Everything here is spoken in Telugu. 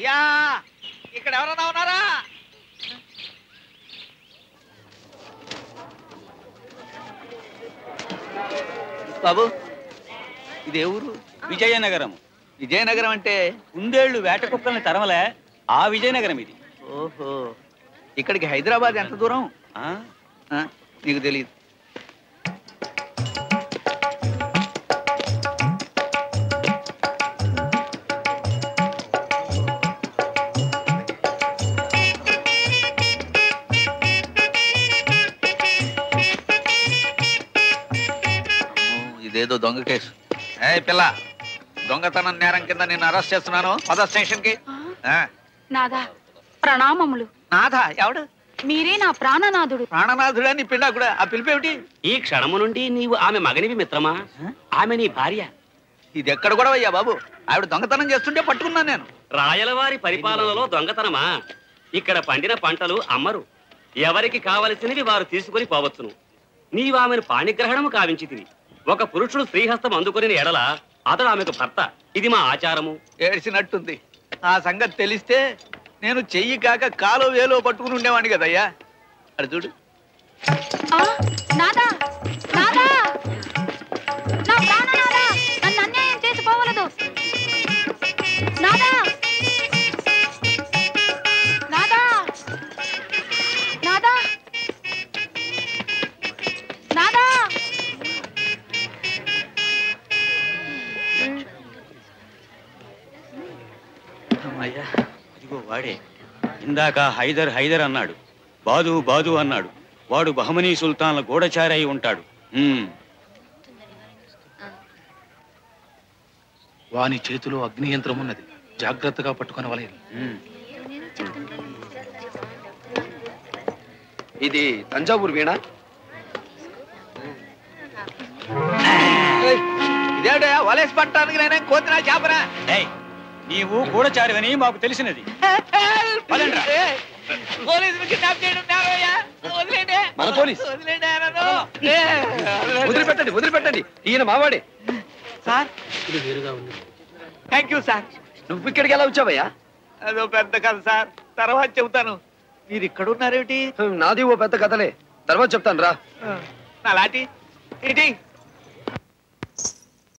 అయ్యా ఇక్కడ ఎవరన్నా ఉన్నారా? బాబు ఇదే ఊరు? విజయనగరం. విజయనగరం అంటే కుందేళ్లు వేట కుక్కల్ని తరమలే ఆ విజయనగరం ఇది. ఓహో, ఇక్కడికి హైదరాబాద్ ఎంత దూరం? నీకు తెలియదు. ఇదేదో దొంగ కేసు. ఏ పిల్ల, దొంగతనం నేరం కింద నిన్ను అరెస్ట్ చేస్తున్నాను. పద స్టేషన్ కి. నాదా ప్రణామములు. నాథా ఎవడు? మీరే నా ప్రాణనాథుడు. ప్రాణనాథుడా నీ పిల్ల కూడా? ఆ పిలిపేమిటి? ఈ క్షణము నుండి నీవు ఆమె మగనివి మిత్రమా? ఆమె నీ భార్య. ఇది ఎక్కడ కూడా అయ్యా బాబు? ఆవిడ దొంగతనం చేస్తుంటే పట్టుకున్నాను నేను. రాయలవారి పరిపాలనలో దొంగతనమా? ఇక్కడ పండిన పంటలు అమ్మరు, ఎవరికి కావలసినవి వారు తీసుకుని పోవచ్చును. నీవు ఆమెను పాణిగ్రహణము కావించితివి. ఒక పురుషుడు శ్రీహస్తం అందుకుని ఎడల అతడు ఆమెకు భర్త. ఇది మా ఆచారము. ఏడ్చినట్టుంది. ఆ సంగతి తెలిస్తే నేను చెయ్యి కాక కాలో వేలో పట్టుకుని ఉండేవాడిని కదయ్యా. అది చూడు. నాదా నాదా, నా ప్రాణనాదా, నన్ను అన్యాయం చేసుకోవలదు. నాదా నాదా నాదా నాదా. అయ్యా ఇదిగో వాడే. ఇందాక హైదర్ హైదర్ అన్నాడు, బాదు బాదు అన్నాడు. వాడు బహమనీ సుల్తాన్ల గూఢచారి అయి ఉంటాడు. వాని చేతిలో అగ్ని యంత్రం ఉన్నది, జాగ్రత్తగా పట్టుకుని వలయం. ఇది తంజావూరు వీణ. ఇదేటయా వలేసి పట్టడానికి నేనే కోతినా చేపరా? నీవు గూఢచారివని మాకు తెలిసినది. మన పోలీస్. వదిలిపెట్టండి వదిలిపెట్టండి, ఈయన మావాడే. సార్ ఇది వేరుగా ఉంది. Thank you sir. నువ్వు ఇక్కడికి ఎలా వచ్చావయ్యా? అదో పెద్ద కథ సార్, తర్వాత చెబుతాను. మీరు ఇక్కడ ఉన్నారేమిటి? నాది ఓ పెద్ద కథలే, తర్వాత చెప్తాను రా. నా లాటి ఇటీ.